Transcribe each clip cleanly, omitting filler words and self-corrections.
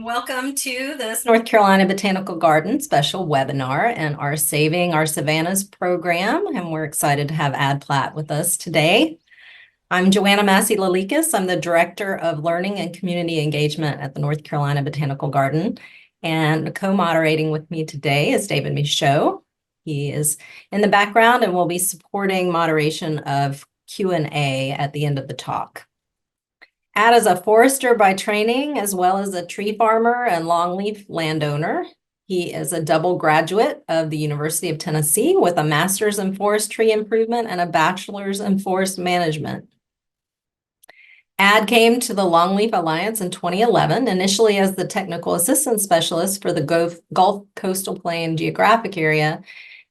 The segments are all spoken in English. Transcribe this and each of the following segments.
Welcome to this North Carolina Botanical Garden special webinar and our Saving Our Savannas program. And we're excited to have Platt with us today. I'm Joanna Massey-Lalikas. I'm the Director of Learning and Community Engagement at the North Carolina Botanical Garden. And co-moderating with me today is David Michaud. He is in the background and will be supporting moderation of Q&A at the end of the talk. Ad is a forester by training, as well as a tree farmer and longleaf landowner. He is a double graduate of the University of Tennessee with a master's in forestry improvement and a bachelor's in forest management. Ad came to the Longleaf Alliance in 2011, initially as the technical assistance specialist for the Gulf Coastal Plain geographic area,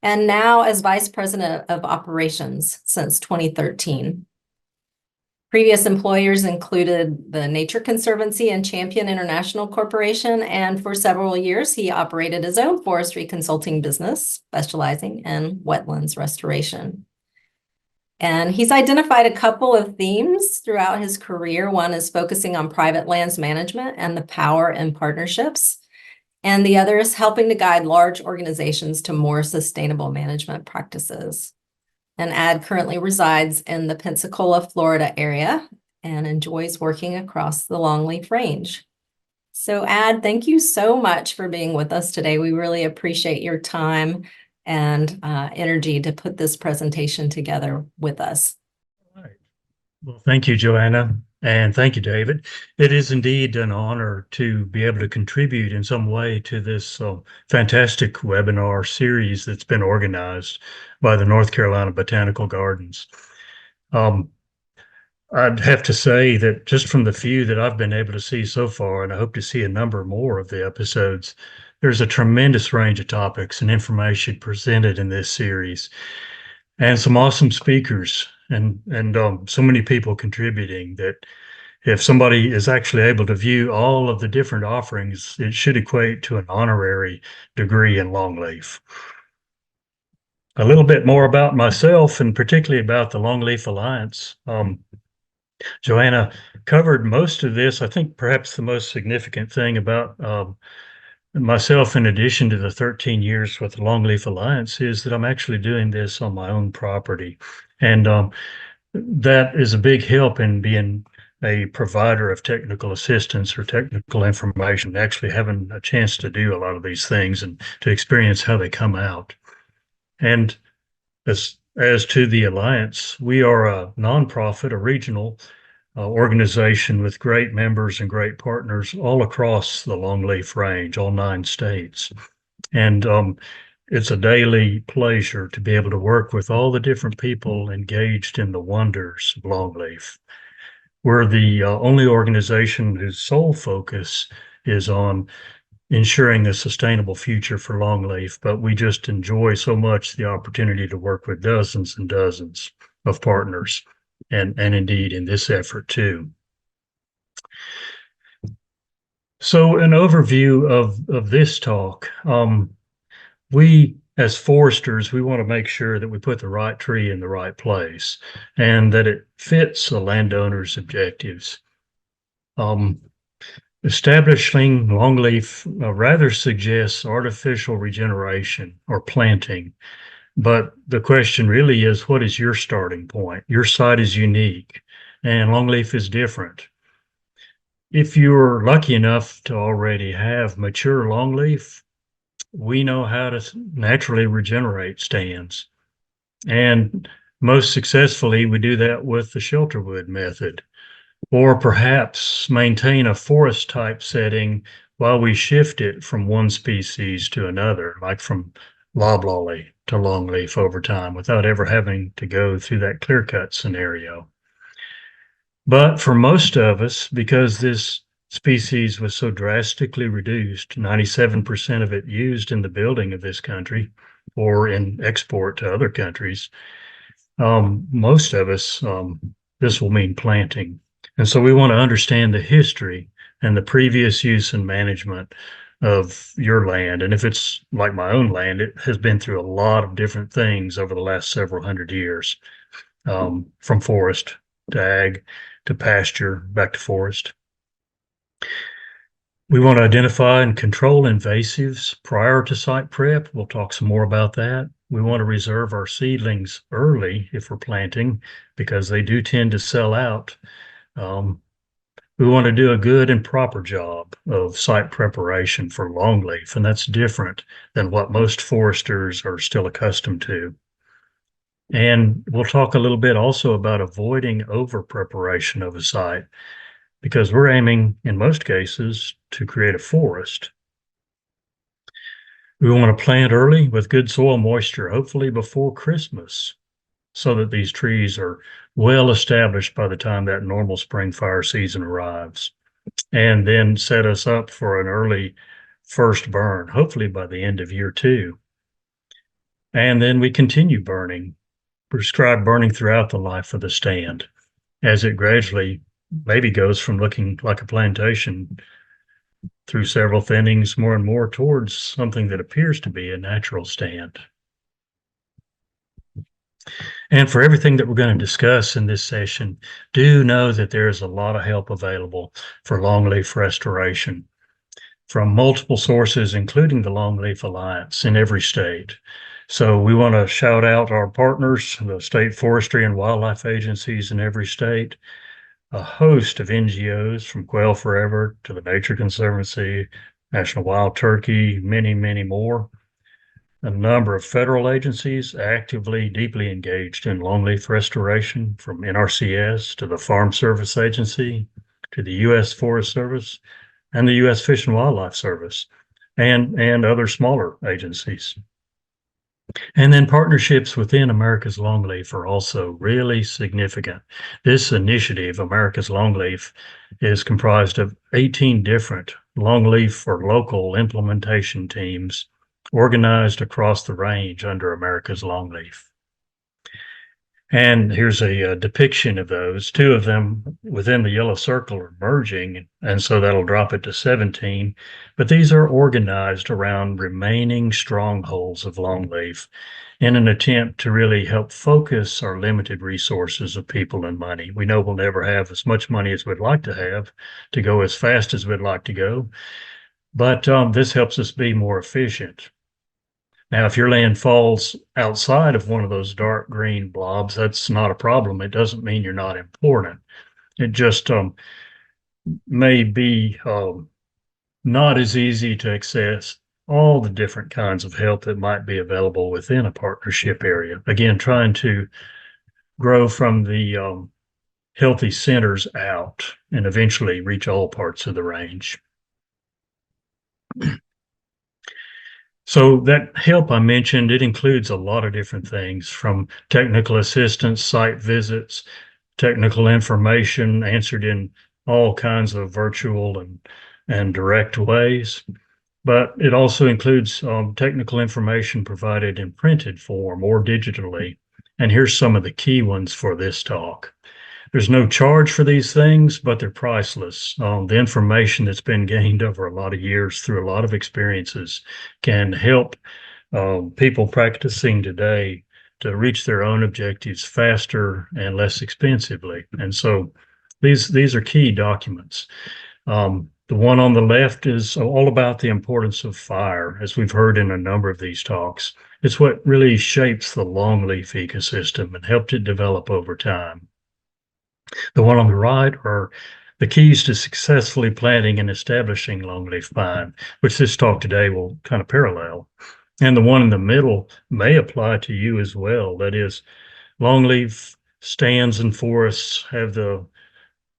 and now as vice president of operations since 2013. Previous employers included the Nature Conservancy and Champion International Corporation, and for several years he operated his own forestry consulting business, specializing in wetlands restoration. And he's identified a couple of themes throughout his career. One is focusing on private lands management and the power in partnerships, and the other is helping to guide large organizations to more sustainable management practices. And Ad currently resides in the Pensacola, Florida area and enjoys working across the Longleaf Range. So Ad, thank you so much for being with us today. We really appreciate your time and energy to put this presentation together with us. All right. Well, thank you, Joanna, and thank you, David. It is indeed an honor to be able to contribute in some way to this fantastic webinar series that's been organized by the North Carolina Botanical Gardens. I'd have to say that just from the few that I've been able to see so far, and I hope to see a number more of the episodes, there's a tremendous range of topics and information presented in this series, and some awesome speakers and so many people contributing that if somebody is actually able to view all of the different offerings, it should equate to an honorary degree in longleaf. A little bit more about myself, and particularly about the Longleaf Alliance. Joanna covered most of this. I think perhaps the most significant thing about myself, in addition to the 13 years with the Longleaf Alliance, is that I'm actually doing this on my own property. And that is a big help in being a provider of technical assistance or technical information, actually having a chance to do a lot of these things and to experience how they come out. And as to the Alliance, we are a nonprofit, a regional organization with great members and great partners all across the Longleaf Range, all 9 states. And it's a daily pleasure to be able to work with all the different people engaged in the wonders of longleaf. We're the only organization whose sole focus is on ensuring a sustainable future for longleaf, but we just enjoy so much the opportunity to work with dozens and dozens of partners, and indeed in this effort too. So an overview of this talk. We, as foresters, we want to make sure that we put the right tree in the right place and that it fits the landowner's objectives. Establishing longleaf rather suggests artificial regeneration or planting, but the question really is, what is your starting point? Your site is unique, and longleaf is different. If you're lucky enough to already have mature longleaf, we know how to naturally regenerate stands. And most successfully, we do that with the shelterwood method, or perhaps maintain a forest type setting while we shift it from one species to another, like from loblolly to longleaf over time, without ever having to go through that clear cut scenario. But for most of us, because this species was so drastically reduced, 97% of it used in the building of this country or in export to other countries, most of us, this will mean planting. And so we want to understand the history and the previous use and management of your land. And if it's like my own land, it has been through a lot of different things over the last several hundred years, from forest to ag to pasture, back to forest. We want to identify and control invasives prior to site prep. We'll talk some more about that. We want to reserve our seedlings early if we're planting because they do tend to sell out. We want to do a good and proper job of site preparation for longleaf, and that's different than what most foresters are still accustomed to. And we'll talk a little bit also about avoiding over preparation of a site because we're aiming, in most cases, to create a forest. We want to plant early with good soil moisture, hopefully before Christmas, so that these trees are well established by the time that normal spring fire season arrives, and then set us up for an early first burn, hopefully by the end of year 2. And then we continue burning, prescribe burning throughout the life of the stand as it gradually maybe goes from looking like a plantation through several thinnings more and more towards something that appears to be a natural stand. And for everything that we're going to discuss in this session, do know that there is a lot of help available for longleaf restoration from multiple sources, including the Longleaf Alliance in every state. So we want to shout out our partners, the state forestry and wildlife agencies in every state, a host of NGOs from Quail Forever to the Nature Conservancy, National Wild Turkey, many, many more. A number of federal agencies actively, deeply engaged in longleaf restoration, from NRCS to the Farm Service Agency to the U.S. Forest Service and the U.S. Fish and Wildlife Service and other smaller agencies. And then partnerships within America's Longleaf are also really significant. This initiative, America's Longleaf, is comprised of 18 different longleaf or local implementation teams organized across the range under America's Longleaf. And here's a depiction of those. 2 of them within the yellow circle are merging, and so that'll drop it to 17. But these are organized around remaining strongholds of longleaf in an attempt to really help focus our limited resources of people and money. We know we'll never have as much money as we'd like to have to go as fast as we'd like to go, but this helps us be more efficient. Now, if your land falls outside of one of those dark green blobs, that's not a problem. It doesn't mean you're not important. It just may be not as easy to access all the different kinds of help that might be available within a partnership area. Again, trying to grow from the healthy centers out and eventually reach all parts of the range. So that help I mentioned, it includes a lot of different things from technical assistance, site visits, technical information answered in all kinds of virtual and direct ways. But it also includes technical information provided in printed form or digitally. And here's some of the key ones for this talk. There's no charge for these things, but they're priceless. The information that's been gained over a lot of years through a lot of experiences can help people practicing today to reach their own objectives faster and less expensively. And so these are key documents. The one on the left is all about the importance of fire, as we've heard in a number of these talks. It's what really shapes the longleaf ecosystem and helped it develop over time. The one on the right are the keys to successfully planting and establishing longleaf pine, which this talk today will kind of parallel. And the one in the middle may apply to you as well. That is, longleaf stands and forests have the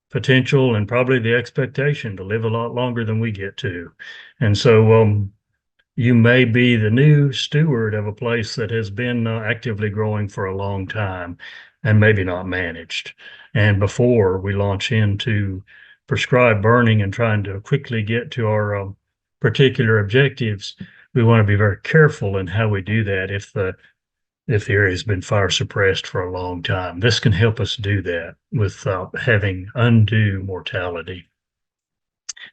potential and probably the expectation to live a lot longer than we get to. And so you may be the new steward of a place that has been actively growing for a long time and maybe not managed. And before we launch into prescribed burning and trying to quickly get to our particular objectives, we want to be very careful in how we do that if the area has been fire suppressed for a long time. This can help us do that without having undue mortality.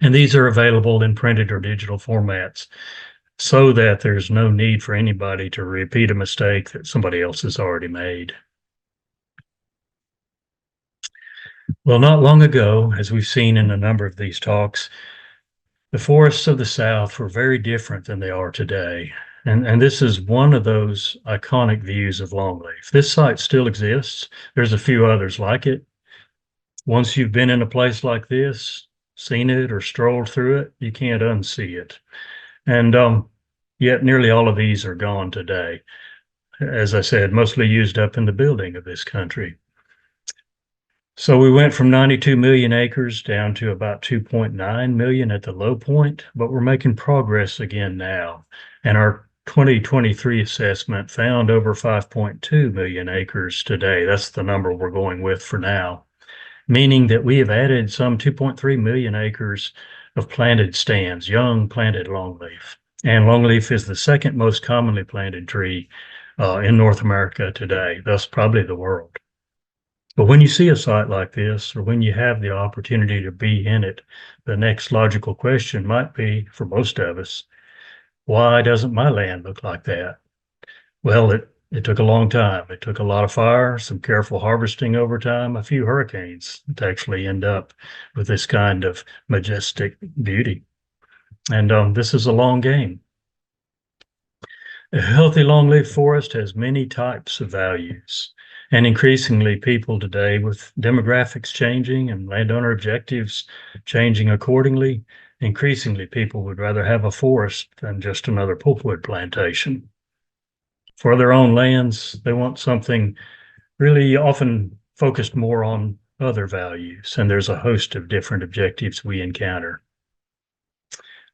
And these are available in printed or digital formats so that there's no need for anybody to repeat a mistake that somebody else has already made. Well, not long ago, as we've seen in a number of these talks, The forests of the South were very different than they are today. And this is one of those iconic views of Longleaf. This site still exists. There's a few others like it. Once you've been in a place like this, seen it or strolled through it, you can't unsee it. And yet nearly all of these are gone today. As I said, mostly used up in the building of this country. So we went from 92 million acres down to about 2.9 million at the low point, but we're making progress again now. And our 2023 assessment found over 5.2 million acres today. That's the number we're going with for now, meaning that we have added some 2.3 million acres of planted stands, young planted longleaf. And longleaf is the second most commonly planted tree in North America today, thus probably the world. But when you see a site like this, or when you have the opportunity to be in it, the next logical question might be, for most of us, why doesn't my land look like that? Well, it took a long time. It took a lot of fire, some careful harvesting over time, a few hurricanes to actually end up with this kind of majestic beauty. And this is a long game. A healthy longleaf forest has many types of values. And increasingly, people today, with demographics changing and landowner objectives changing accordingly, increasingly people would rather have a forest than just another pulpwood plantation. For their own lands, they want something really often focused more on other values, and there's a host of different objectives we encounter.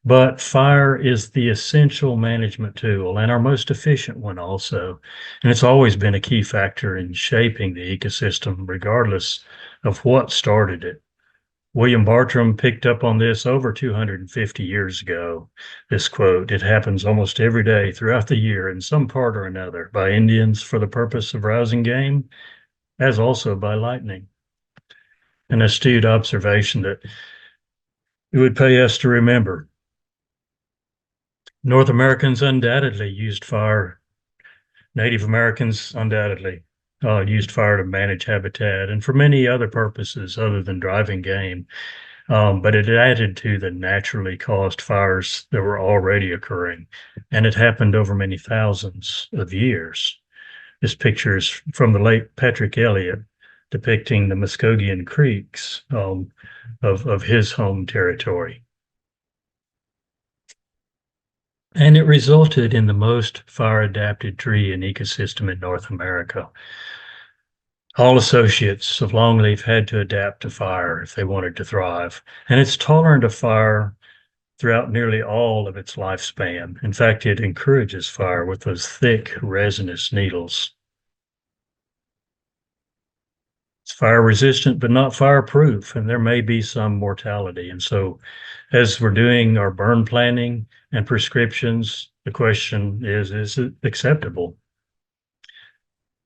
But fire is the essential management tool and our most efficient one also. And it's always been a key factor in shaping the ecosystem, regardless of what started it. William Bartram picked up on this over 250 years ago. This quote, "It happens almost every day throughout the year in some part or another by Indians for the purpose of rousing game, as also by lightning." An astute observation that it would pay us to remember. North Americans undoubtedly used fire. Native Americans undoubtedly used fire to manage habitat and for many other purposes other than driving game. But it added to the naturally caused fires that were already occurring. And it happened over many thousands of years. This picture is from the late Patrick Elliott, depicting the Muskogean creeks of his home territory. And it resulted in the most fire-adapted tree and ecosystem in North America. All associates of longleaf had to adapt to fire if they wanted to thrive, and it's tolerant of fire throughout nearly all of its lifespan. In fact, it encourages fire with those thick, resinous needles. It's fire resistant, but not fireproof, and there may be some mortality. And so as we're doing our burn planning and prescriptions, the question is it acceptable?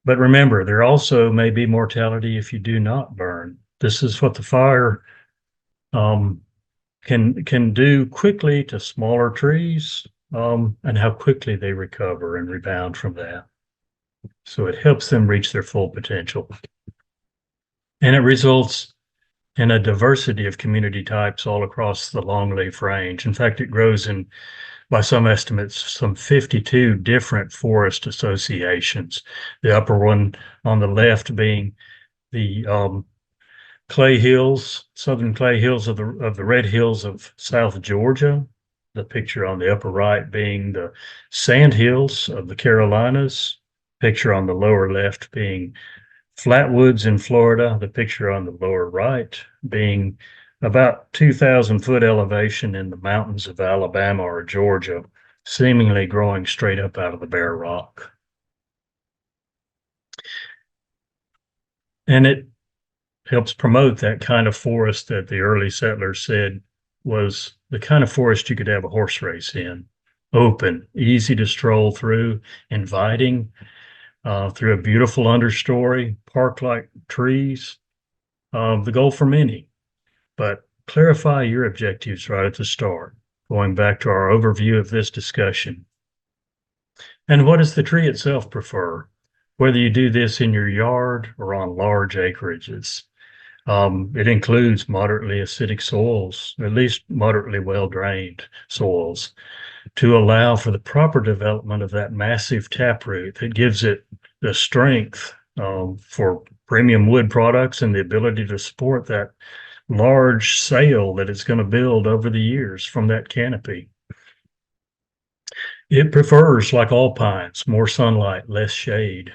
But remember, there also may be mortality if you do not burn. This is what the fire can do quickly to smaller trees and how quickly they recover and rebound from that. So it helps them reach their full potential. And it results in a diversity of community types all across the longleaf range. In fact, it grows in, by some estimates, some 52 different forest associations. The upper one on the left being the clay hills, southern clay hills of the red hills of South Georgia. The picture on the upper right being the sand hills of the Carolinas. Picture on the lower left being flatwoods in Florida, the picture on the lower right being about 2,000 foot elevation in the mountains of Alabama or Georgia, seemingly growing straight up out of the bare rock. And it helps promote that kind of forest that the early settlers said was the kind of forest you could have a horse race in. Open, easy to stroll through, inviting, through a beautiful understory, park-like trees, the goal for many. But clarify your objectives right at the start, going back to our overview of this discussion. And what does the tree itself prefer? Whether you do this in your yard or on large acreages. It includes moderately acidic soils, at least moderately well-drained soils, to allow for the proper development of that massive taproot that gives it the strength for premium wood products and the ability to support that large sail that it's going to build over the years from that canopy. It prefers, like all pines, more sunlight, less shade.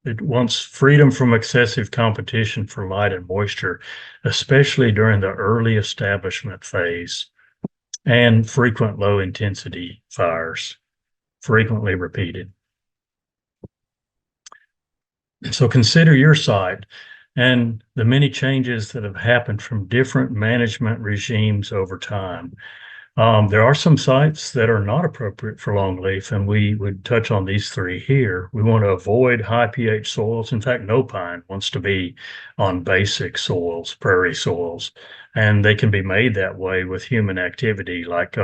It wants freedom from excessive competition for light and moisture, especially during the early establishment phase, and frequent low intensity fires, frequently repeated. So consider your site and the many changes that have happened from different management regimes over time. There are some sites that are not appropriate for longleaf, and we would touch on these three here. We want to avoid high pH soils. In fact, no pine wants to be on basic soils, prairie soils, and they can be made that way with human activity, like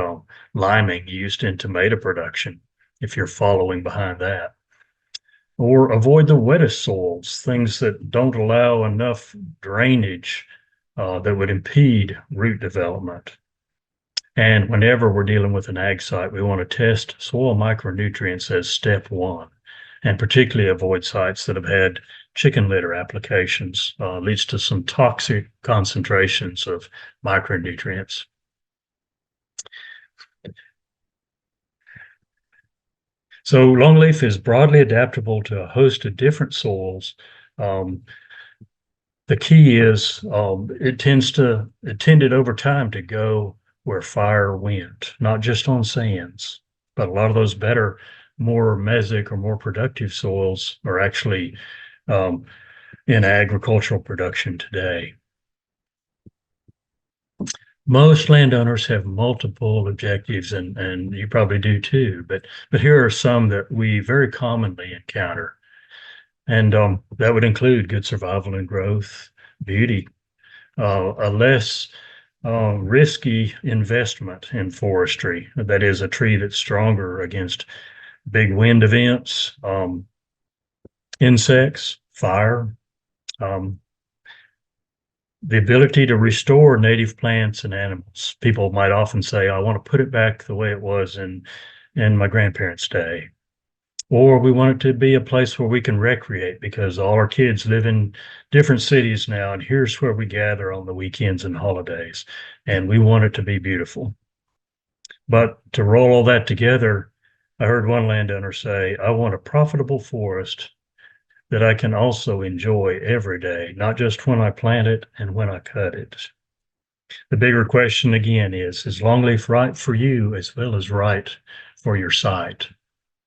liming used in tomato production, if you're following behind that. Or avoid the wettest soils, things that don't allow enough drainage that would impede root development. And whenever we're dealing with an ag site, we want to test soil micronutrients as step one, and particularly avoid sites that have had chicken litter applications, leads to some toxic concentrations of micronutrients. So longleaf is broadly adaptable to a host of different soils. The key is it tended over time to go where fire went, not just on sands, but a lot of those better, more mesic or more productive soils are actually in agricultural production today. Most landowners have multiple objectives, and you probably do too, but here are some that we very commonly encounter. And that would include good survival and growth, beauty, a less risky investment in forestry. That is, a tree that's stronger against big wind events, insects, fire, the ability to restore native plants and animals. People might often say, I want to put it back the way it was in my grandparents' day. Or we want it to be a place where we can recreate, because all our kids live in different cities now, and here's where we gather on the weekends and holidays, and we want it to be beautiful. But to roll all that together, I heard one landowner say, I want a profitable forest that I can also enjoy every day, not just when I plant it and when I cut it. The bigger question again is longleaf right for you as well as right for your site?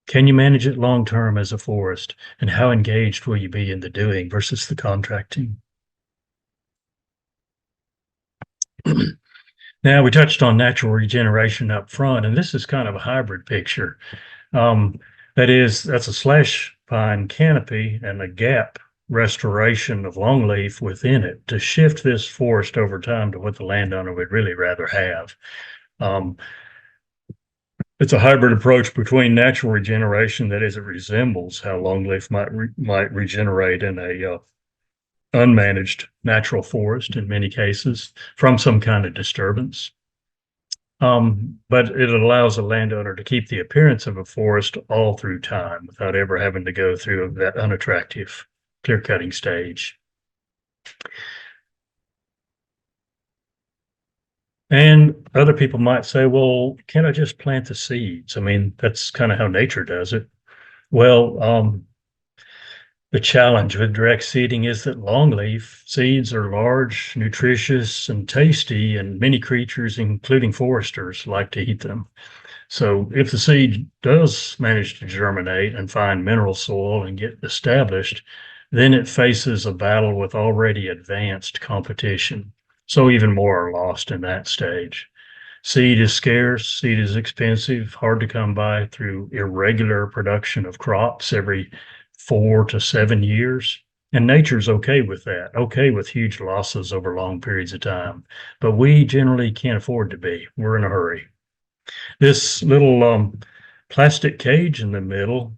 Can you manage it long-term as a forest, and how engaged will you be in the doing versus the contracting? Now, we touched on natural regeneration up front, and this is kind of a hybrid picture. That's a slash pine canopy and a gap restoration of longleaf within it to shift this forest over time to what the landowner would really rather have. It's a hybrid approach between natural regeneration, that is, it resembles how longleaf might regenerate in a unmanaged natural forest in many cases from some kind of disturbance. But it allows a landowner to keep the appearance of a forest all through time without ever having to go through that unattractive clear cutting stage. And other people might say, well, can't I just plant the seeds? I mean, that's kind of how nature does it. Well, the challenge with direct seeding is that longleaf seeds are large, nutritious, and tasty, and many creatures, including foresters, like to eat them. So if the seed does manage to germinate and find mineral soil and get established, then it faces a battle with already advanced competition. So even more are lost in that stage. Seed is scarce, seed is expensive, hard to come by through irregular production of crops every 4 to 7 years. And nature's okay with that, okay with huge losses over long periods of time. But we generally can't afford to be. We're in a hurry. This little plastic cage in the middle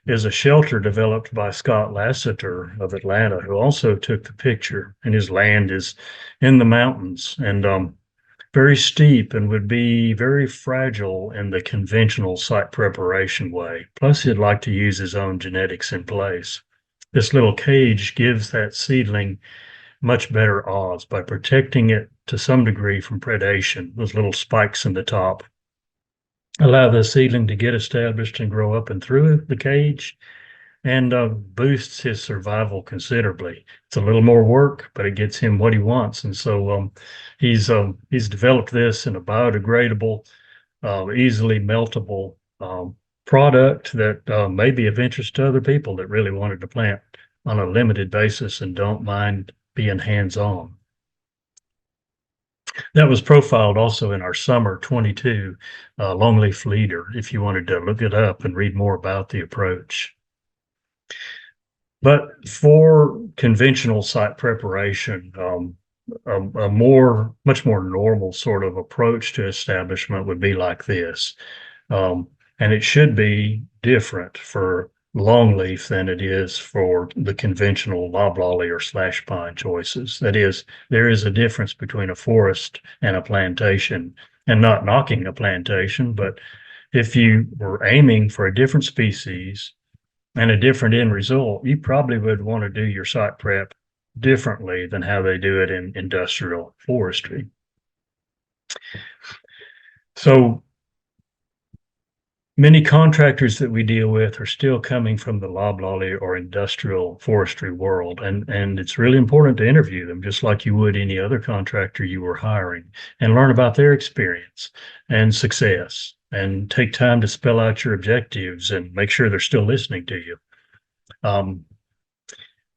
is a shelter developed by Scott Lasseter of Atlanta, who also took the picture. And his land is in the mountains and very steep and would be very fragile in the conventional site preparation way. Plus, he'd like to use his own genetics in place. This little cage gives that seedling much better odds by protecting it to some degree from predation. Those little spikes in the top allow the seedling to get established and grow up and through the cage, and boosts his survival considerably. It's a little more work, but it gets him what he wants. And so he's developed this in a biodegradable, easily meltable product that may be of interest to other people that really wanted to plant on a limited basis and don't mind being hands-on. That was profiled also in our summer 22 Longleaf Leader, if you wanted to look it up and read more about the approach. But for conventional site preparation, much more normal sort of approach to establishment would be like this. And it should be different for longleaf than it is for the conventional loblolly or slash pine choices. That is, there is a difference between a forest and a plantation, and not knocking a plantation, but if you were aiming for a different species and a different end result, you probably would want to do your site prep differently than how they do it in industrial forestry. So many contractors that we deal with are still coming from the loblolly or industrial forestry world, and it's really important to interview them just like you would any other contractor you were hiring, and learn about their experience and success, and take time to spell out your objectives and make sure they're still listening to you.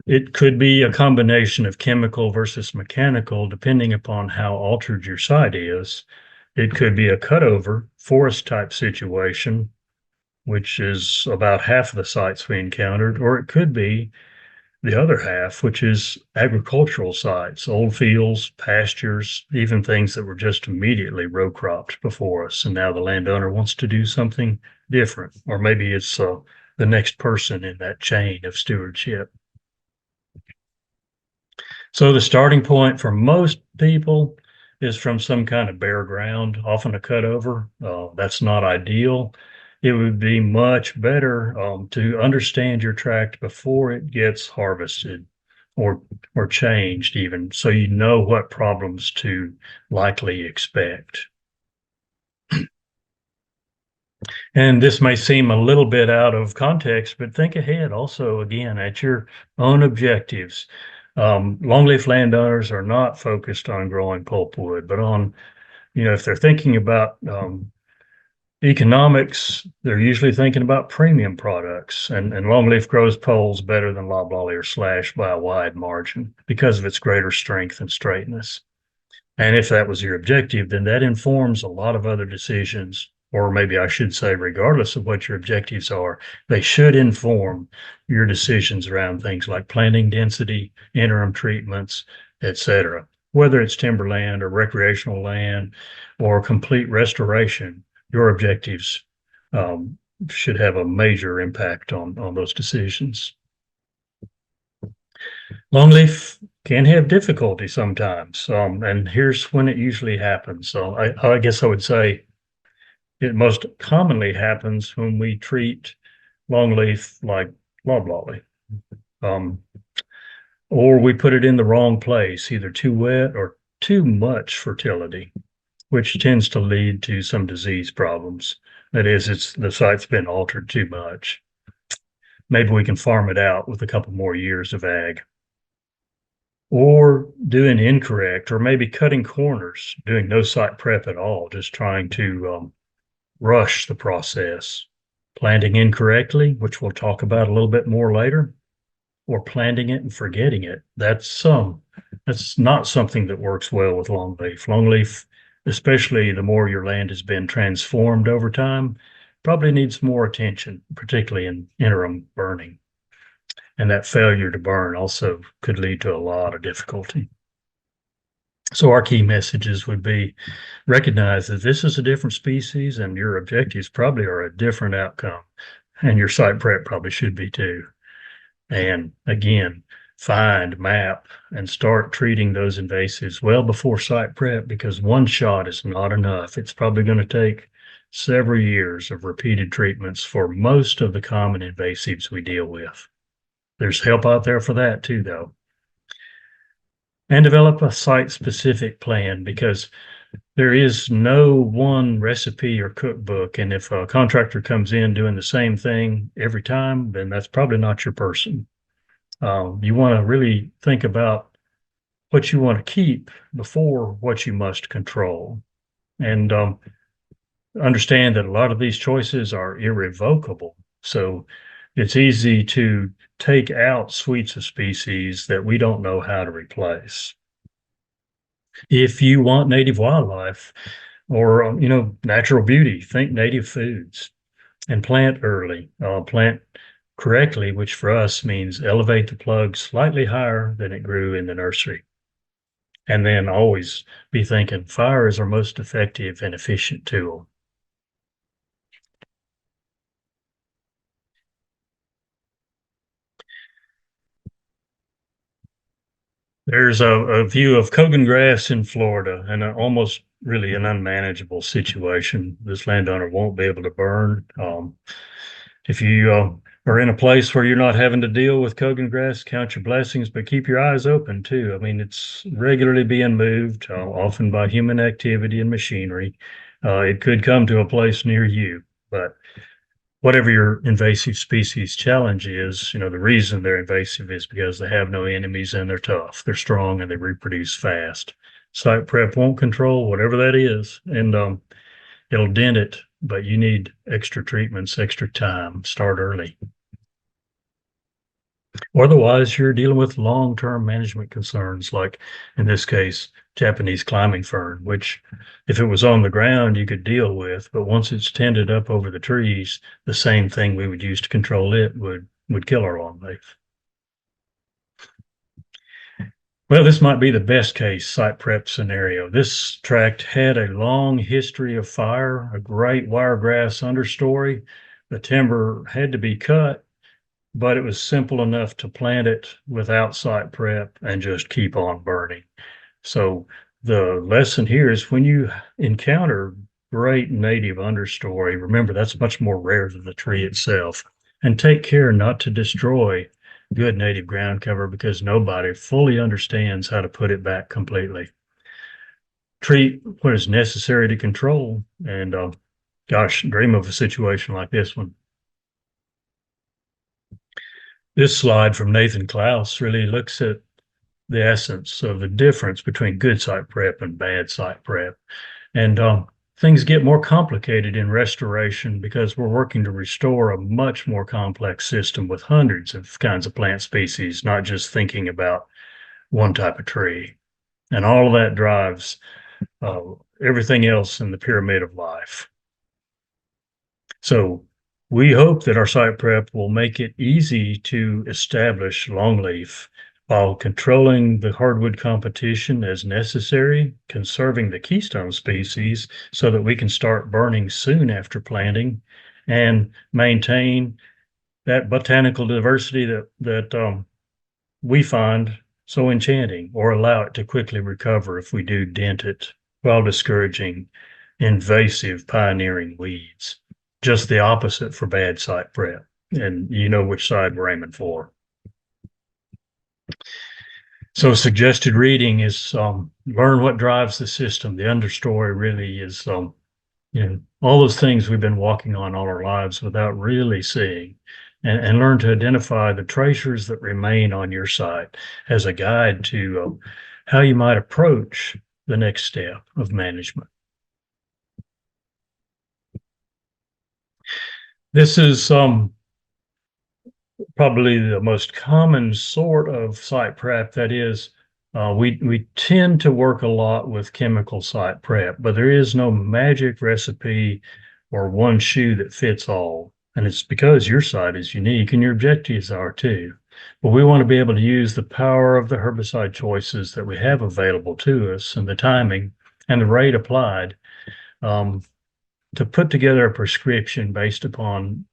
It could be a combination of chemical versus mechanical, depending upon how altered your site is. It could be a cutover forest type situation, which is about half of the sites we encountered, or it could be the other half, which is agricultural sites, old fields, pastures, even things that were just immediately row cropped before us. And now the landowner wants to do something different, or maybe it's the next person in that chain of stewardship. So the starting point for most people is from some kind of bare ground, often a cutover. That's not ideal. It would be much better to understand your tract before it gets harvested or changed even, so you know what problems to likely expect. And this may seem a little bit out of context, but think ahead also, again, at your own objectives. Longleaf landowners are not focused on growing pulpwood, but on, if they're thinking about economics, they're usually thinking about premium products, and longleaf grows poles better than loblolly or slash by a wide margin because of its greater strength and straightness. And if that was your objective, then that informs a lot of other decisions, or maybe I should say, regardless of what your objectives are, they should inform your decisions around things like planting density, interim treatments, etc. Whether it's timberland or recreational land or complete restoration, your objectives should have a major impact on those decisions. Longleaf can have difficulty sometimes, and here's when it usually happens. So I guess I would say it most commonly happens when we treat longleaf like loblolly, or we put it in the wrong place, either too wet or too much fertility, which tends to lead to some disease problems. That is, the site's been altered too much. Maybe we can farm it out with a couple more years of ag. Or doing incorrect, or maybe cutting corners, doing no site prep at all, just trying to rush the process. Planting incorrectly, which we'll talk about a little bit more later, or planting it and forgetting it. That's not something that works well with longleaf. Longleaf, especially the more your land has been transformed over time, probably needs more attention, particularly in interim burning. And that failure to burn also could lead to a lot of difficulty. So our key messages would be, recognize that this is a different species and your objectives probably are a different outcome. and your site prep probably should be too. And again, find, map, and start treating those invasives well before site prep, because one shot is not enough. It's probably going to take several years of repeated treatments for most of the common invasives we deal with. There's help out there for that too, though. And develop a site-specific plan, because there is no one recipe or cookbook. And if a contractor comes in doing the same thing every time, then that's probably not your person. You want to really think about what you want to keep before what you must control. And understand that a lot of these choices are irrevocable. So it's easy to take out suites of species that we don't know how to replace. If you want native wildlife or, natural beauty, think native foods and plant early. Plant correctly, which for us means elevate the plug slightly higher than it grew in the nursery. And then always be thinking fire is our most effective and efficient tool. There's a view of Kogan grass in Florida, and almost really an unmanageable situation. This landowner won't be able to burn. If you are in a place where you're not having to deal with Kogan grass, count your blessings, but keep your eyes open too. I mean, it's regularly being moved, often by human activity and machinery. It could come to a place near you, but whatever your invasive species challenge is, the reason they're invasive is because they have no enemies and they're tough, they're strong, and they reproduce fast. Site prep won't control whatever that is, and it'll dent it, but you need extra treatments, extra time. Start early. Otherwise, you're dealing with long-term management concerns, like in this case, Japanese climbing fern, which if it was on the ground, you could deal with, but once it's tended up over the trees, the same thing we would use to control it would kill our longleaf. Well, this might be the best case site prep scenario. This tract had a long history of fire, a great wiregrass understory. The timber had to be cut, but it was simple enough to plant it without site prep and just keep on burning. So the lesson here is when you encounter great native understory, remember that's much more rare than the tree itself, and take care not to destroy good native ground cover, because nobody fully understands how to put it back completely. Treat what is necessary to control, and gosh, dream of a situation like this one. This slide from Nathan Klaus really looks at the essence of the difference between good site prep and bad site prep. And things get more complicated in restoration because we're working to restore a much more complex system with hundreds of kinds of plant species, not just thinking about one type of tree. And all of that drives everything else in the pyramid of life. So we hope that our site prep will make it easy to establish longleaf while controlling the hardwood competition as necessary, conserving the keystone species so that we can start burning soon after planting, and maintain that botanical diversity that we find so enchanting, or allow it to quickly recover if we do dent it, while discouraging invasive pioneering weeds. Just the opposite for bad site prep, and you know which side we're aiming for. So suggested reading is learn what drives the system. The understory really is, all those things we've been walking on all our lives without really seeing, and learn to identify the treasures that remain on your site as a guide to how you might approach the next step of management. This is probably the most common sort of site prep. That is, we tend to work a lot with chemical site prep, but there is no magic recipe or one shoe that fits all. And it's because your site is unique and your objectives are too. But we want to be able to use the power of the herbicide choices that we have available to us, and the timing and the rate applied, to put together a prescription based upon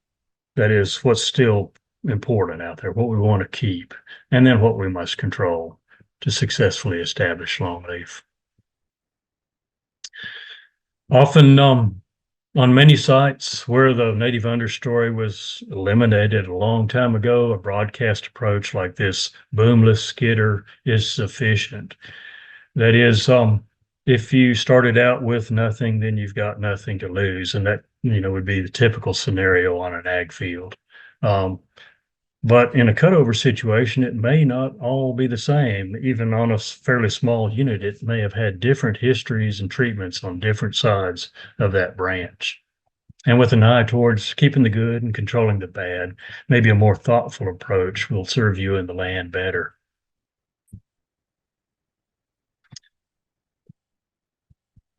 That is what's still important out there, what we want to keep, and then what we must control to successfully establish longleaf. Often, on many sites where the native understory was eliminated a long time ago, a broadcast approach like this boomless skidder is sufficient. That is, if you started out with nothing, then you've got nothing to lose, and that would be the typical scenario on an ag field. But in a cutover situation, it may not all be the same. Even on a fairly small unit, it may have had different histories and treatments on different sides of that branch. And with an eye towards keeping the good and controlling the bad, maybe a more thoughtful approach will serve you and the land better.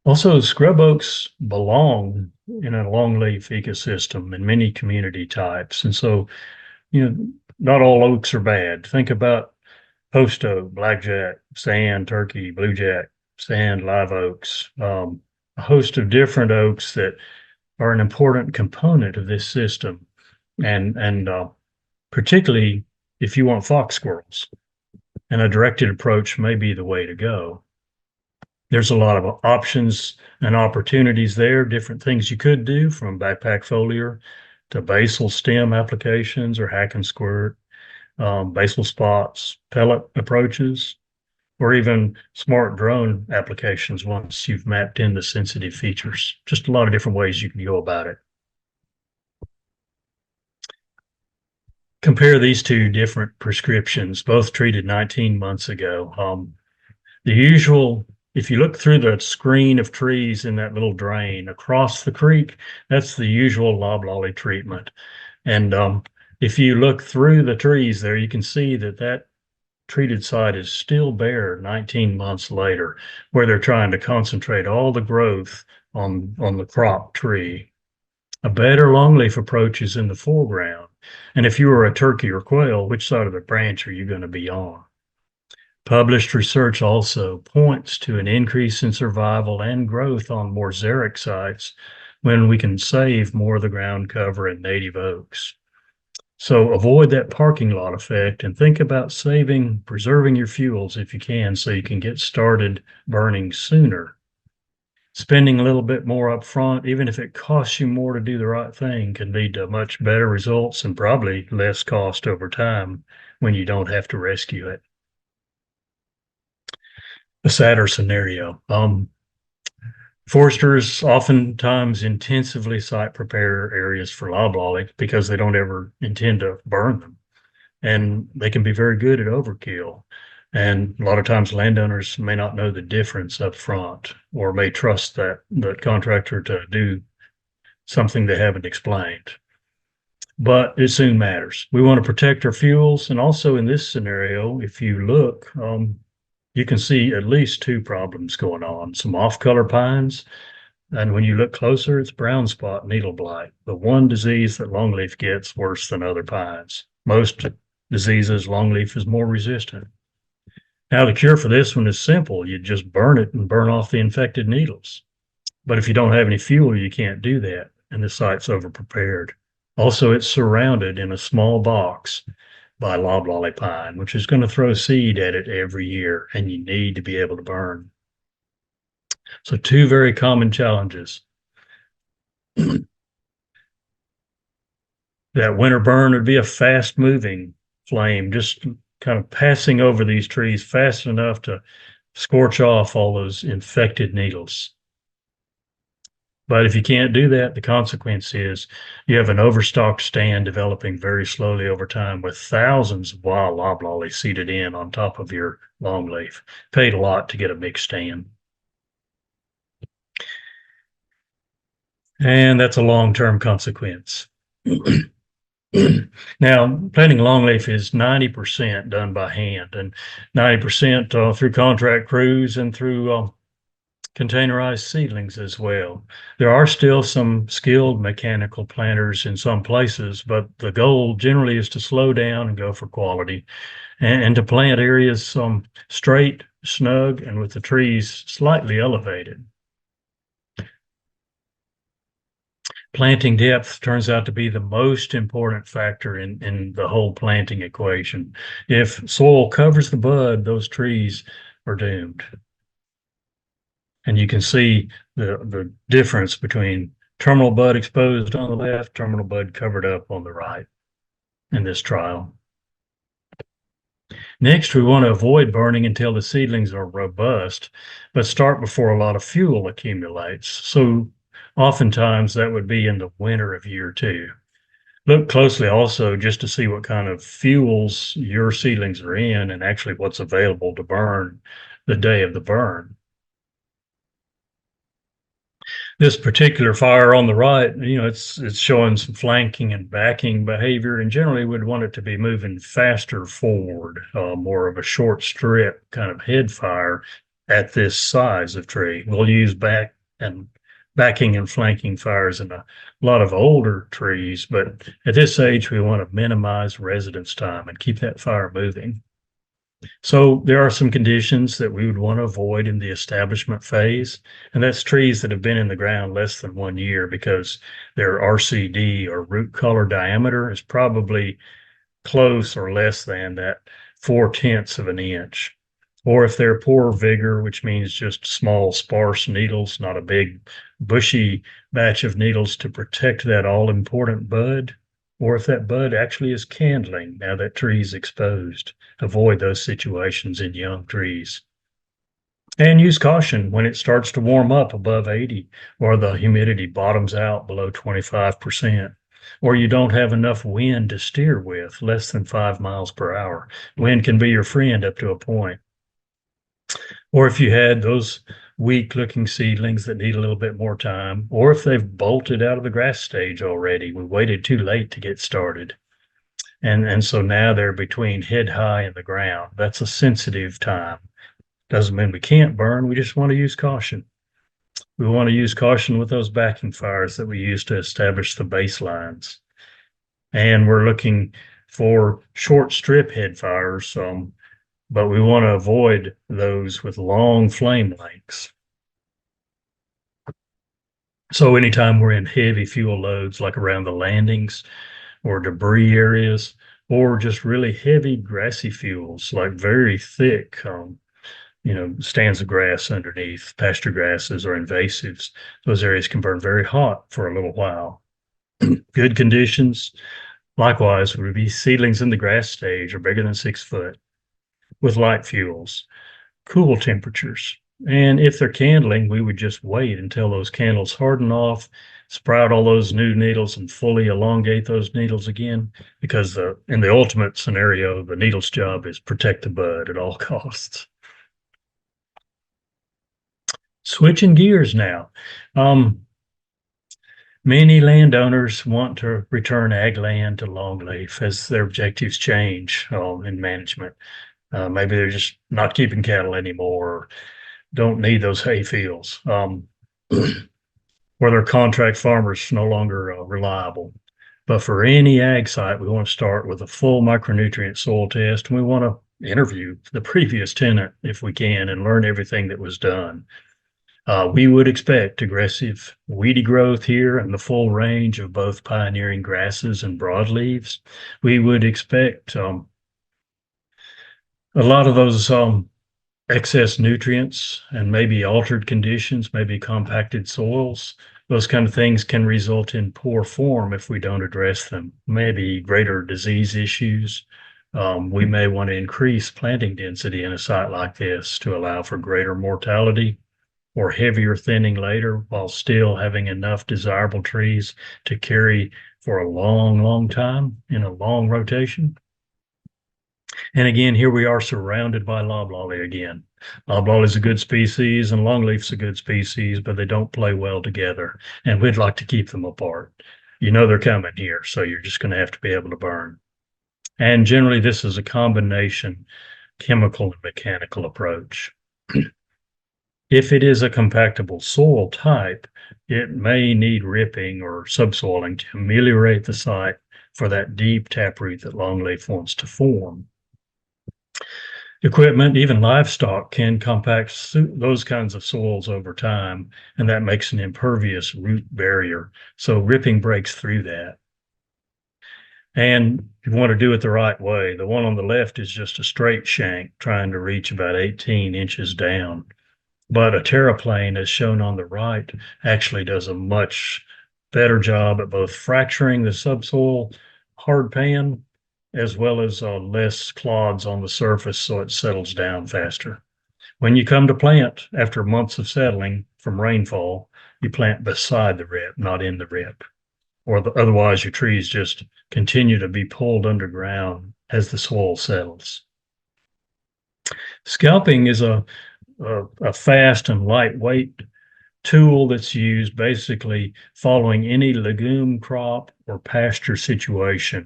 Also, scrub oaks belong in a longleaf ecosystem in many community types. And so, not all oaks are bad. Think about post oak, blackjack, sand, turkey, bluejack, sand, live oaks, a host of different oaks that are an important component of this system. And particularly if you want fox squirrels, and a directed approach may be the way to go. There's a lot of options and opportunities there, different things you could do, from backpack foliar to basal stem applications or hack and squirt, basal spots, pellet approaches, or even smart drone applications once you've mapped in the sensitive features. Just a lot of different ways you can go about it. Compare these two different prescriptions, both treated 19 months ago. The usual, if you look through the screen of trees in that little drain across the creek, that's the usual loblolly treatment. And if you look through the trees there, you can see that treated site is still bare 19 months later, where they're trying to concentrate all the growth on the crop tree. A better longleaf approach is in the foreground. And if you were a turkey or quail, which side of the branch are you going to be on? Published research also points to an increase in survival and growth on more xeric sites when we can save more of the ground cover in native oaks. So avoid that parking lot effect and think about preserving your fuels if you can, so you can get started burning sooner. Spending a little bit more up front, even if it costs you more to do the right thing, can lead to much better results and probably less cost over time when you don't have to rescue it. A sadder scenario. Foresters oftentimes intensively site prepare areas for loblolly because they don't ever intend to burn them. And they can be very good at overkill. And a lot of times landowners may not know the difference up front, or may trust that contractor to do something they haven't explained. But it soon matters. We want to protect our fuels. And also in this scenario, if you look, you can see at least two problems going on. Some off-color pines, and when you look closer, it's brown spot needle blight, the one disease that longleaf gets worse than other pines. Most diseases, longleaf is more resistant. Now, the cure for this one is simple. You just burn it and burn off the infected needles. But if you don't have any fuel, you can't do that, and the site's overprepared. Also, it's surrounded in a small box by loblolly pine, which is going to throw seed at it every year, and you need to be able to burn. So two very common challenges. That winter burn would be a fast-moving flame, just kind of passing over these trees fast enough to scorch off all those infected needles. But if you can't do that, the consequence is you have an overstocked stand developing very slowly over time with thousands of wild loblolly seeded in on top of your longleaf. Paid a lot to get a big stand. And that's a long-term consequence. Now, planting longleaf is 90% done by hand, and 90% through contract crews and through containerized seedlings as well. There are still some skilled mechanical planters in some places, but the goal generally is to slow down and go for quality, and to plant areas straight, snug, and with the trees slightly elevated. Planting depth turns out to be the most important factor in the whole planting equation. If soil covers the bud, those trees are doomed. And you can see the difference between terminal bud exposed on the left, terminal bud covered up on the right in this trial. Next, we want to avoid burning until the seedlings are robust, but start before a lot of fuel accumulates. So oftentimes that would be in the winter of year 2. Look closely also just to see what kind of fuels your seedlings are in and actually what's available to burn the day of the burn. This particular fire on the right, it's showing some flanking and backing behavior, and generally would want it to be moving faster forward, more of a short strip kind of head fire at this size of tree. We'll use backing and flanking fires in a lot of older trees, but at this age, we want to minimize residence time and keep that fire moving. So there are some conditions that we would want to avoid in the establishment phase, and that's trees that have been in the ground less than 1 year because their RCD or root color diameter is probably close or less than that 4/10 of an inch. Or if they're poor vigor, which means just small, sparse needles, not a big, bushy batch of needles to protect that all-important bud, or if that bud actually is candling now that tree is exposed. Avoid those situations in young trees. And use caution when it starts to warm up above 80, or the humidity bottoms out below 25%, or you don't have enough wind to steer with, less than 5 miles per hour. Wind can be your friend up to a point. Or if you had those weak looking seedlings that need a little bit more time, or if they've bolted out of the grass stage already, we waited too late to get started. And so now they're between head high in the ground. That's a sensitive time. Doesn't mean we can't burn. We just want to use caution. We want to use caution with those backing fires that we use to establish the baselines. And we're looking for short strip head fires, but we want to avoid those with long flame lengths. So anytime we're in heavy fuel loads, like around the landings or debris areas, or just really heavy grassy fuels, like very thick, stands of grass underneath, pasture grasses or invasives, those areas can burn very hot for a little while. Good conditions, likewise, would be seedlings in the grass stage or bigger than 6 foot with light fuels, cool temperatures. And if they're candling, we would just wait until those candles harden off, sprout all those new needles and fully elongate those needles again, because in the ultimate scenario, the needle's job is protect the bud at all costs. Switching gears now. Many landowners want to return ag land to Longleaf as their objectives change in management. Maybe they're just not keeping cattle anymore, or don't need those hay fields, where their contract farmers no longer reliable. But for any ag site, we want to start with a full micronutrient soil test, and we want to interview the previous tenant if we can and learn everything that was done. We would expect aggressive weedy growth here and the full range of both pioneering grasses and broadleaves. We would expect a lot of those excess nutrients and maybe altered conditions, maybe compacted soils. Those kind of things can result in poor form if we don't address them. Maybe greater disease issues. We may want to increase planting density in a site like this to allow for greater mortality or heavier thinning later, while still having enough desirable trees to carry for a long, long time in a long rotation. And again, here we are surrounded by loblolly again. Loblolly is a good species and longleaf's a good species, but they don't play well together. And we'd like to keep them apart. You know they're coming here, so you're just going to have to be able to burn. And generally, this is a combination chemical and mechanical approach. If it is a compactable soil type, it may need ripping or subsoiling to ameliorate the site for that deep taproot that longleaf wants to form. Equipment, even livestock can compact those kinds of soils over time, and that makes an impervious root barrier. So ripping breaks through that. And you want to do it the right way. The one on the left is just a straight shank trying to reach about 18 inches down. But a terraplane, as shown on the right, actually does a much better job at both fracturing the subsoil hard pan as well as less clods on the surface so it settles down faster. When you come to plant after months of settling from rainfall, you plant beside the rip, not in the rip, or otherwise your trees just continue to be pulled underground as the soil settles. Scalping is a fast and lightweight tool that's used basically following any legume crop or pasture situation.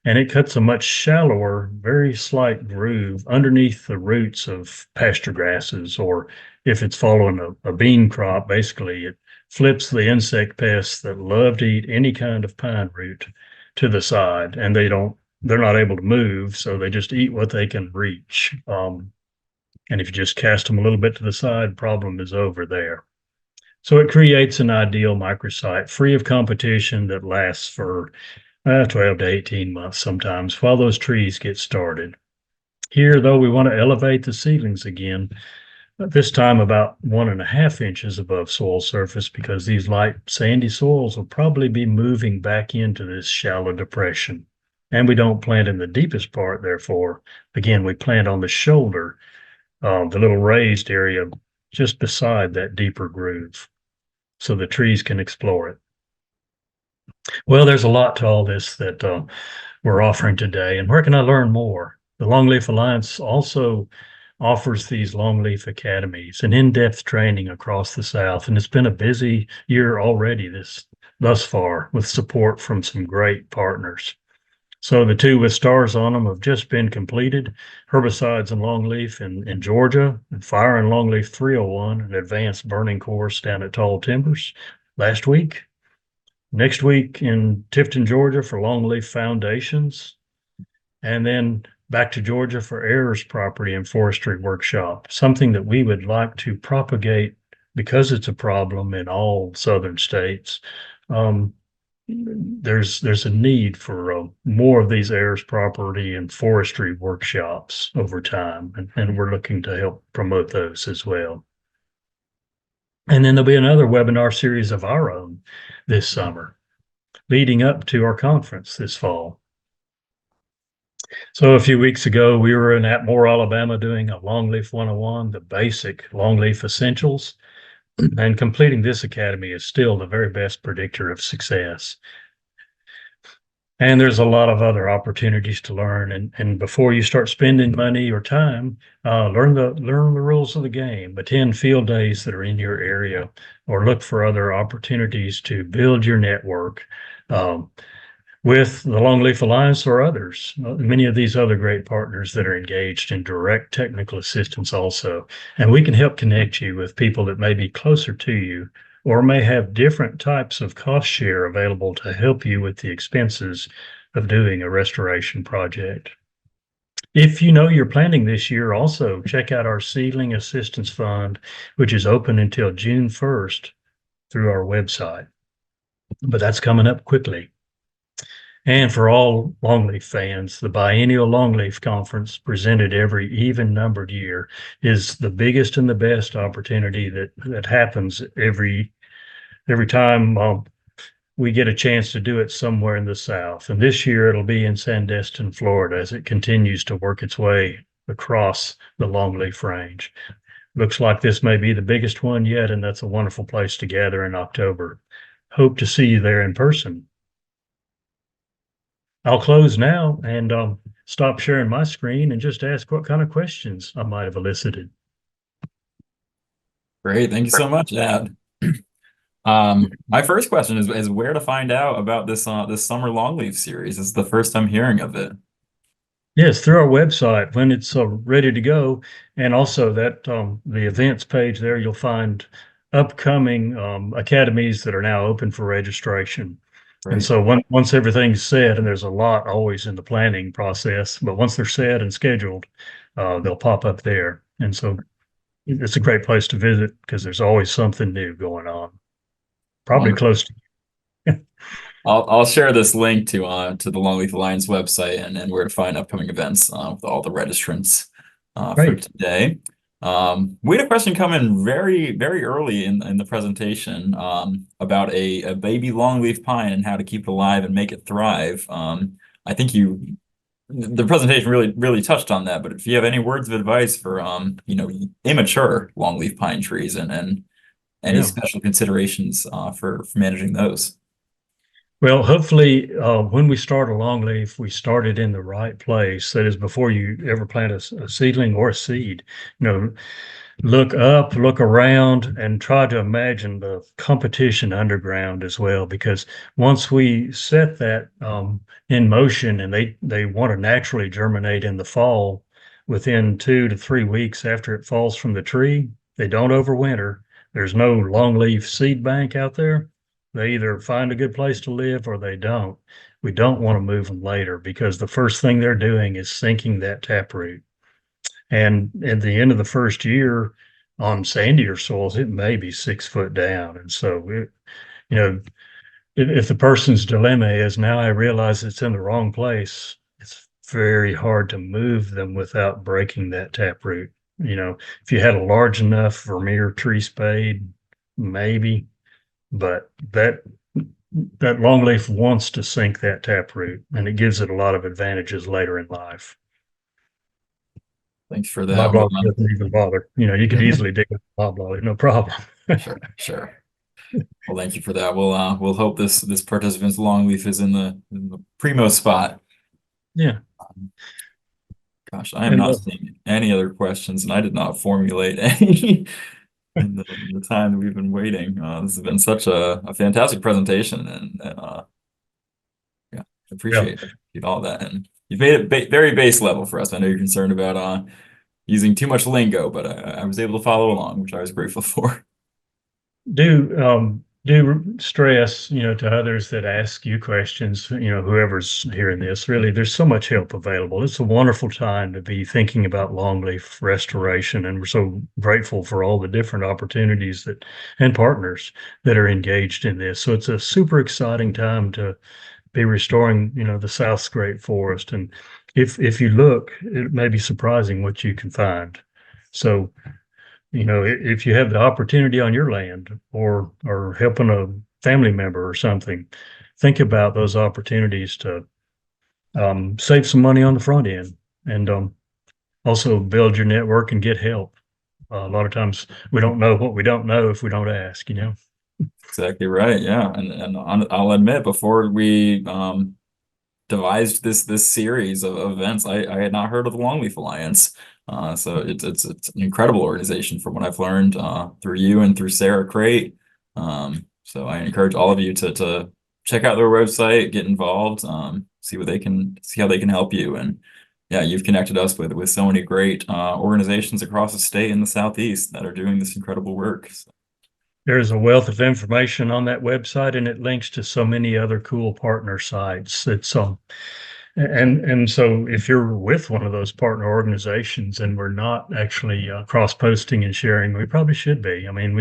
And it cuts a much shallower, very slight groove underneath the roots of pasture grasses, or if it's following a bean crop, basically it flips the insect pests that love to eat any kind of pine root to the side, and they're not able to move, so they just eat what they can reach. And if you just cast them a little bit to the side, problem is over there. So it creates an ideal microsite free of competition that lasts for 12 to 18 months sometimes while those trees get started. Here, though, we want to elevate the seedlings again, this time about 1.5 inches above soil surface, because these light sandy soils will probably be moving back into this shallow depression. And we don't plant in the deepest part, therefore. Again, we plant on the shoulder, the little raised area just beside that deeper groove, so the trees can explore it. Well, there's a lot to all this that we're offering today. And where can I learn more? The Longleaf Alliance also offers these longleaf academies and in-depth training across the South. And it's been a busy year already thus far, with support from some great partners. So the two with stars on them have just been completed: herbicides and longleaf in Georgia, and fire and longleaf 301, an advanced burning course down at Tall Timbers last week. Next week in Tifton, Georgia for longleaf foundations, and then back to Georgia for errors property and forestry workshop, something that we would like to propagate because it's a problem in all southern states. There's a need for more of these errors property and forestry workshops over time, and we're looking to help promote those as well. And then there'll be another webinar series of our own this summer, leading up to our conference this fall. So a few weeks ago, we were in Atmore, Alabama, doing a Longleaf 101, the basic longleaf essentials. And completing this academy is still the very best predictor of success. And there's a lot of other opportunities to learn. And before you start spending money or time, learn the rules of the game. Attend field days that are in your area, or look for other opportunities to build your network with the Longleaf Alliance or others. Many of these other great partners that are engaged in direct technical assistance also. And we can help connect you with people that may be closer to you, or may have different types of cost share available to help you with the expenses of doing a restoration project. If you know you're planning this year, also check out our Seedling Assistance Fund, which is open until June 1st through our website. But that's coming up quickly. And for all longleaf fans, the Biennial Longleaf Conference, presented every even-numbered year, is the biggest and the best opportunity that happens every time we get a chance to do it somewhere in the South. And this year it'll be in Sandestin, Florida, as it continues to work its way across the longleaf range. Looks like this may be the biggest one yet, and that's a wonderful place to gather in October. Hope to see you there in person. I'll close now and stop sharing my screen and just ask what kind of questions I might have elicited. Great, thank you so much, Ad. My first question is where to find out about this summer longleaf series. This is the first I'm hearing of it. Yes, through our website when it's ready to go, and also that the events page there, you'll find upcoming academies that are now open for registration. Great. And so once everything's set, and there's a lot always in the planning process, but once they're set and scheduled, they'll pop up there. And so it's a great place to visit because there's always something new going on. Probably Wonderful. close to you. I'll share this link to the Longleaf Alliance website and where to find upcoming events with all the registrants for Great. today. We had a question come in very early in the presentation about a baby longleaf pine and how to keep it alive and make it thrive. I think the presentation really touched on that, but if you have any words of advice for immature longleaf pine trees and any Yeah. special considerations for managing those. Well, hopefully, when we start a longleaf, we start it in the right place. That is, before you ever plant a seedling or a seed. Look up, look around, and try to imagine the competition underground as well. Because once we set that in motion, and they want to naturally germinate in the fall, within 2 to 3 weeks after it falls from the tree, they don't overwinter. There's no longleaf seed bank out there. They either find a good place to live or they don't. We don't want to move them later because the first thing they're doing is sinking that taproot. And at the end of the first year on sandier soils, it may be 6 foot down. And so, you know, if the person's dilemma is now I realize it's in the wrong place, it's very hard to move them without breaking that taproot. If you had a large enough Vermeer tree spade, maybe, but that longleaf wants to sink that taproot, and it gives it a lot of advantages later in life. Thanks for that. Loblolly doesn't even bother. You could easily dig up loblolly, no problem. Sure. Well, thank you for that. We'll hope this participant's longleaf is in the primo spot. Yeah. Gosh, I am not seeing any other questions, and I did not formulate any in the time that we've been waiting. This has been such a fantastic presentation, and yeah, I appreciate all that. And you've made it very base level for us. I know you're concerned about using too much lingo, but I was able to follow along, which I was grateful for. Do stress, to others that ask you questions, whoever's hearing this, really, there's so much help available. It's a wonderful time to be thinking about longleaf restoration, and we're so grateful for all the different opportunities and partners that are engaged in this. So it's a super exciting time to be restoring, the South's great forest. And if you look, it may be surprising what you can find. So if you have the opportunity on your land or helping a family member or something, think about those opportunities to save some money on the front end and also build your network and get help. A lot of times we don't know what we don't know if we don't ask, Exactly right. Yeah. And I'll admit, before we devised this series of events, I had not heard of the Longleaf Alliance. So it's an incredible organization from what I've learned through you and through Sarah Crate. So I encourage all of you to check out their website, get involved, see how they can help you. And yeah, you've connected us with so many great organizations across the state and the Southeast that are doing this incredible work. So. There's a wealth of information on that website, and it links to so many other cool partner sites. And so if you're with one of those partner organizations and we're not actually cross-posting and sharing, we probably should be. I mean,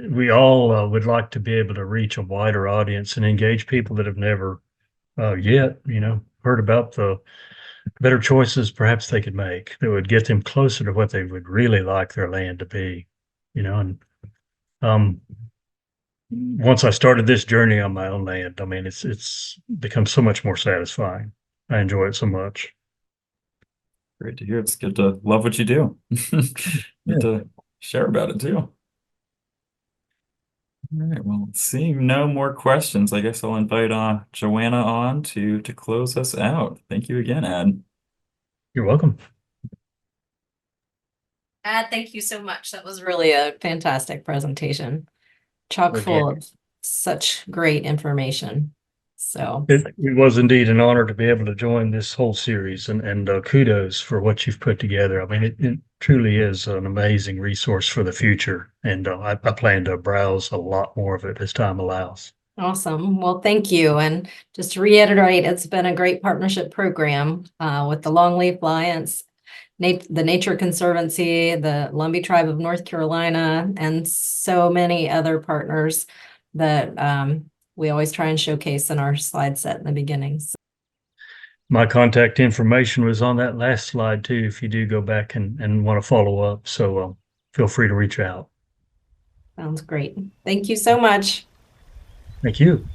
we all would like to be able to reach a wider audience and engage people that have never yet, heard about the better choices perhaps they could make that would get them closer to what they would really like their land to be, and once I started this journey on my own land, I mean, it's become so much more satisfying. I enjoy it so much. Great to hear. It's good to love what you do. Good to share about it too. All right. Well, seeing no more questions, I guess I'll invite Joanna on to close us out. Thank you again, Ad. You're welcome. Ad, thank you so much. That was really a fantastic presentation. Chock full of such great information. So it was indeed an honor to be able to join this whole series, and kudos for what you've put together. I mean, it truly is an amazing resource for the future, and I plan to browse a lot more of it as time allows. Awesome. Well, thank you. And just to reiterate, it's been a great partnership program with the Longleaf Alliance the Nature Conservancy, the Lumbee Tribe of North Carolina, and so many other partners that we always try and showcase in our slide set in the beginning. So, My contact information was on that last slide too, if you do go back and want to follow up. So feel free to reach out. sounds great. Thank you so much. Thank you.